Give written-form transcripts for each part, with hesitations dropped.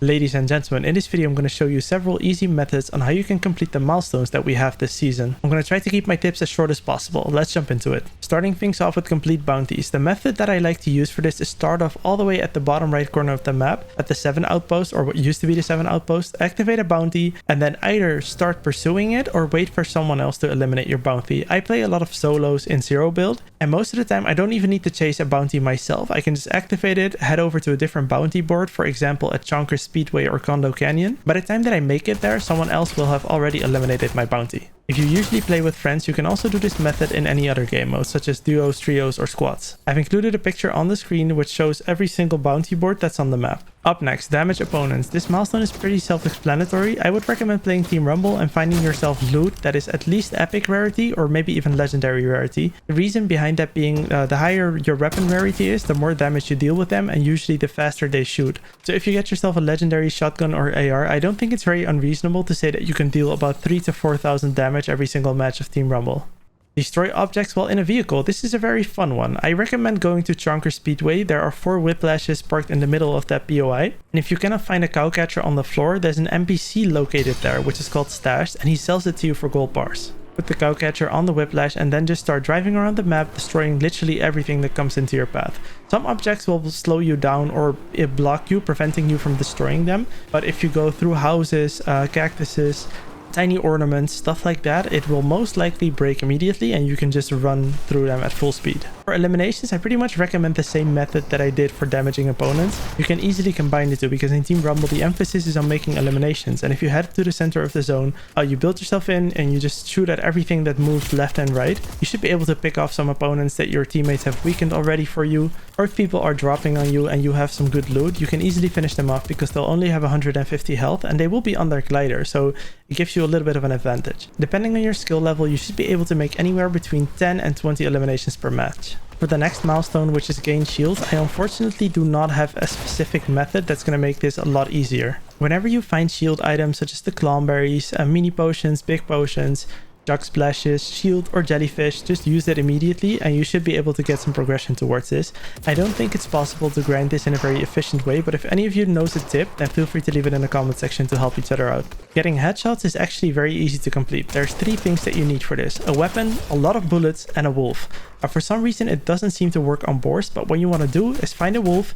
Ladies and gentlemen, in this video I'm going to show you several easy methods on how you can complete the milestones that we have this season. I'm going to try to keep my tips as short as possible. Let's jump into it. Starting things off with complete bounties. The method that I like to use for this is start off all the way at the bottom right corner of the map at the 7 outpost, or what used to be the 7 outpost, activate a bounty, and then either start pursuing it or wait for someone else to eliminate your bounty. I play a lot of solos in zero build, and most of the time I don't even need to chase a bounty myself. I can just activate it, head over to a different bounty board, for example at Chonkers Speedway or Condo Canyon. By the time that I make it there, someone else will have already eliminated my bounty. If you usually play with friends, you can also do this method in any other game mode, such as duos, trios, or squads. I've included a picture on the screen which shows every single bounty board that's on the map. Up next, damage opponents. This milestone is pretty self-explanatory. I would recommend playing Team Rumble and finding yourself loot that is at least epic rarity or maybe even legendary rarity. The reason behind that being the higher your weapon rarity is, the more damage you deal with them, and usually the faster they shoot. So if you get yourself a legendary shotgun or AR, I don't think it's very unreasonable to say that you can deal about 3,000 to 4,000 damage every single match of Team Rumble. Destroy objects while in a vehicle. This is a very fun one. I recommend going to Chonkers Speedway. There are 4 whiplashes parked in the middle of that POI. And if you cannot find a cowcatcher on the floor, there's an NPC located there, which is called Stashed, and he sells it to you for gold bars. Put the cowcatcher on the whiplash and then just start driving around the map, destroying literally everything that comes into your path. Some objects will slow you down or block you, preventing you from destroying them. But if you go through houses, cactuses, tiny ornaments, stuff like that, it will most likely break immediately and you can just run through them at full speed. For eliminations, I pretty much recommend the same method that I did for damaging opponents. You can easily combine the two because in Team Rumble the emphasis is on making eliminations, and if you head to the center of the zone, you build yourself in and you just shoot at everything that moves left and right, you should be able to pick off some opponents that your teammates have weakened already for you, or if people are dropping on you and you have some good loot, you can easily finish them off because they'll only have 150 health and they will be on their glider, so it gives you a little bit of an advantage. Depending on your skill level, you should be able to make anywhere between 10 and 20 eliminations per match. For the next milestone, which is gain shield, I unfortunately do not have a specific method that's going to make this a lot easier. Whenever you find shield items such as the clownberries, mini potions, big potions, jug splashes, shield, or jellyfish, just use it immediately and you should be able to get some progression towards this. I don't think it's possible to grind this in a very efficient way, but if any of you knows a tip, then feel free to leave it in the comment section to help each other out. Getting headshots is actually very easy to complete. There's 3 things that you need for this: a weapon, a lot of bullets, and a wolf. For some reason it doesn't seem to work on boars, but what you want to do is find a wolf,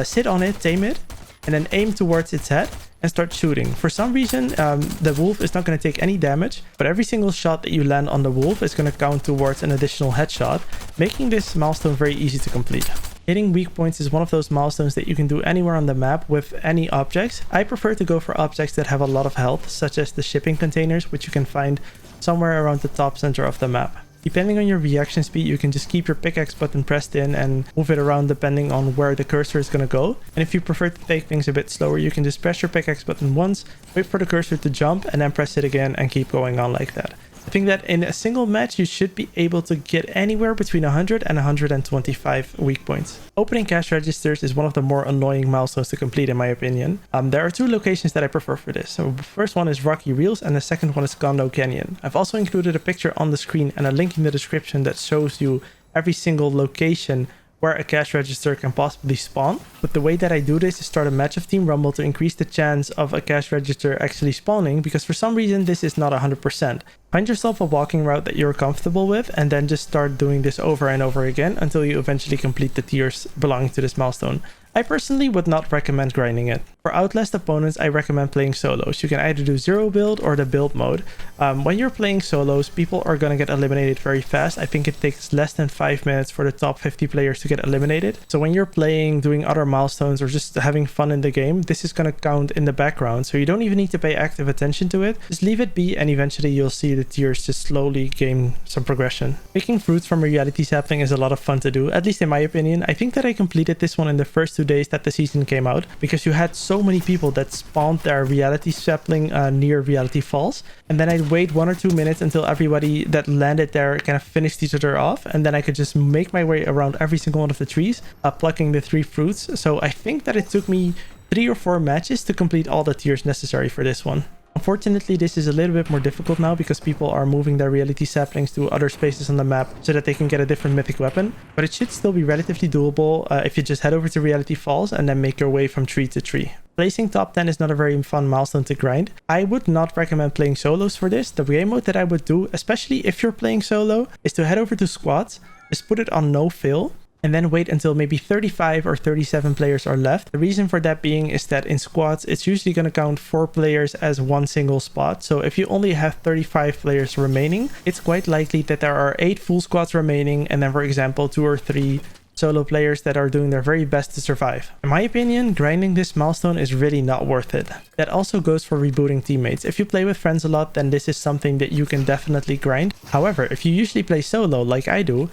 sit on it, tame it, and then aim towards its head and start shooting. For some reason, the wolf is not going to take any damage, but every single shot that you land on the wolf is going to count towards an additional headshot, making this milestone very easy to complete. Hitting weak points is one of those milestones that you can do anywhere on the map with any objects. I prefer to go for objects that have a lot of health, such as the shipping containers, which you can find somewhere around the top center of the map. Depending on your reaction speed, you can just keep your pickaxe button pressed in and move it around depending on where the cursor is going to go. And if you prefer to take things a bit slower, you can just press your pickaxe button once, wait for the cursor to jump, and then press it again and keep going on like that. I think that in a single match, you should be able to get anywhere between 100 and 125 weak points. Opening cash registers is one of the more annoying milestones to complete in my opinion. There are 2 locations that I prefer for this. So the first one is Rocky Reels and the second one is Condo Canyon. I've also included a picture on the screen and a link in the description that shows you every single location where a cash register can possibly spawn. But the way that I do this is start a match of Team Rumble to increase the chance of a cash register actually spawning, because for some reason this is not 100%. Find yourself a walking route that you're comfortable with and then just start doing this over and over again until you eventually complete the tiers belonging to this milestone. I personally would not recommend grinding it. For Outlast Opponents, I recommend playing solos. You can either do zero build or the build mode. When you're playing solos, people are going to get eliminated very fast. I think it takes less than 5 minutes for the top 50 players to get eliminated. So when you're playing, doing other milestones, or just having fun in the game, this is going to count in the background. So you don't even need to pay active attention to it. Just leave it be and eventually you'll see the tiers just slowly gain some progression. Picking fruits from a reality sapling is a lot of fun to do, at least in my opinion. I think that I completed this one in the first 2 days that the season came out, because you had so many people that spawned their reality sapling near reality falls, and then I'd wait 1 or 2 minutes until everybody that landed there kind of finished each other off, and then I could just make my way around every single one of the trees, plucking the 3 fruits. So I think that it took me 3 or 4 matches to complete all the tiers necessary for this one. Unfortunately, this is a little bit more difficult now because people are moving their reality saplings to other spaces on the map so that they can get a different mythic weapon. But it should still be relatively doable if you just head over to Reality Falls and then make your way from tree to tree. Placing top 10 is not a very fun milestone to grind. I would not recommend playing solos for this. The game mode that I would do, especially if you're playing solo, is to head over to squads, just put it on no fill, and then wait until maybe 35 or 37 players are left. The reason for that being is that in squads, it's usually going to count 4 players as one single spot. So if you only have 35 players remaining, it's quite likely that there are 8 full squads remaining, and then, for example, 2 or 3 solo players that are doing their very best to survive. In my opinion, grinding this milestone is really not worth it. That also goes for rebooting teammates. If you play with friends a lot, then this is something that you can definitely grind. However, if you usually play solo like I do,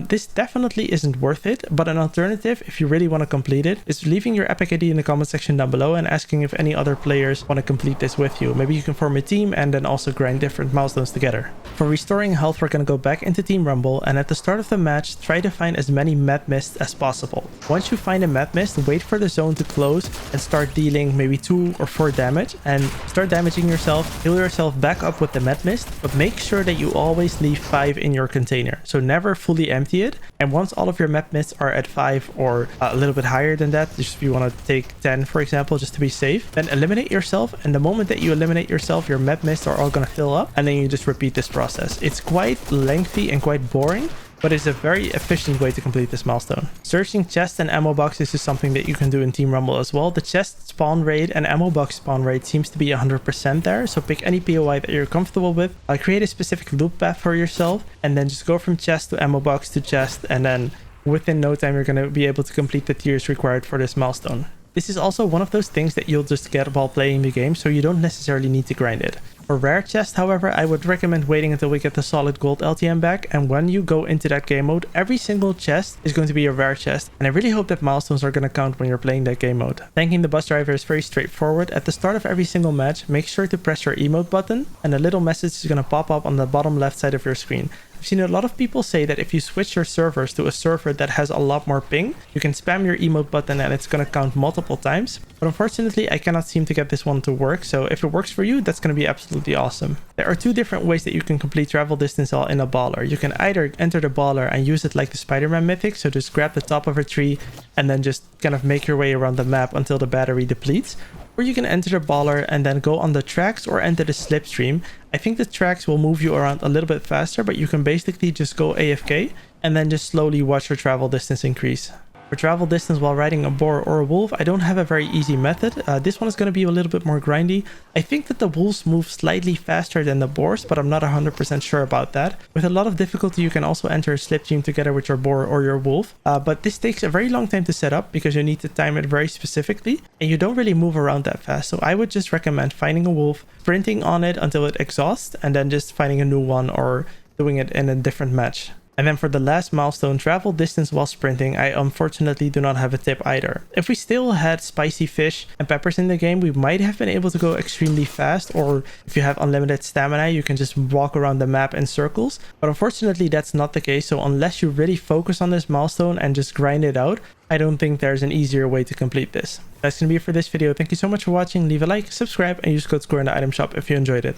this definitely isn't worth it, but an alternative, if you really want to complete it, is leaving your epic ID in the comment section down below and asking if any other players want to complete this with you. Maybe you can form a team and then also grind different milestones together. For restoring health, we're going to go back into Team Rumble, and at the start of the match, try to find as many med mists as possible. Once you find a med mist, wait for the zone to close and start dealing maybe 2 or 4 damage, and start damaging yourself, heal yourself back up with the med mist, but make sure that you always leave 5 in your container. So never fully empty it, and once all of your med mists are at 5 or a little bit higher than that, just if you want to take 10 for example, just to be safe, then eliminate yourself, and the moment that you eliminate yourself, your med mists are all going to fill up, and then you just repeat this process. It's quite lengthy and quite boring, but it's a very efficient way to complete this milestone. Searching chests and ammo boxes is something that you can do in Team Rumble as well. The chest spawn rate and ammo box spawn rate seems to be 100% there, so pick any POI that you're comfortable with. Create a specific loop path for yourself, and then just go from chest to ammo box to chest, and then within no time you're going to be able to complete the tiers required for this milestone. This is also one of those things that you'll just get while playing the game, so you don't necessarily need to grind it. For rare chests, however, I would recommend waiting until we get the solid gold LTM back, and when you go into that game mode, every single chest is going to be a rare chest, and I really hope that milestones are going to count when you're playing that game mode. Thanking the bus driver is very straightforward. At the start of every single match, make sure to press your emote button, and a little message is going to pop up on the bottom left side of your screen. I've seen a lot of people say that if you switch your servers to a server that has a lot more ping, you can spam your emote button and it's going to count multiple times. But unfortunately, I cannot seem to get this one to work, so if it works for you, that's going to be absolutely awesome. There are 2 different ways that you can complete travel distance while in a baller. You can either enter the baller and use it like the Spider-Man mythic, so just grab the top of a tree and then just kind of make your way around the map until the battery depletes. Or you can enter the baller and then go on the tracks or enter the slipstream. I think the tracks will move you around a little bit faster, but you can basically just go AFK and then just slowly watch your travel distance increase. For travel distance while riding a boar or a wolf, I don't have a very easy method. This one is going to be a little bit more grindy. I think that the wolves move slightly faster than the boars, but I'm not 100% sure about that. With a lot of difficulty, you can also enter a slipstream together with your boar or your wolf. But this takes a very long time to set up because you need to time it very specifically, and you don't really move around that fast. So I would just recommend finding a wolf, sprinting on it until it exhausts, and then just finding a new one or doing it in a different match. And then for the last milestone, travel distance while sprinting, I unfortunately do not have a tip either. If we still had spicy fish and peppers in the game, we might have been able to go extremely fast, or if you have unlimited stamina, you can just walk around the map in circles. But unfortunately, that's not the case, so unless you really focus on this milestone and just grind it out, I don't think there's an easier way to complete this. That's gonna be it for this video. Thank you so much for watching. Leave a like, subscribe, and use code SCORE in the item shop if you enjoyed it.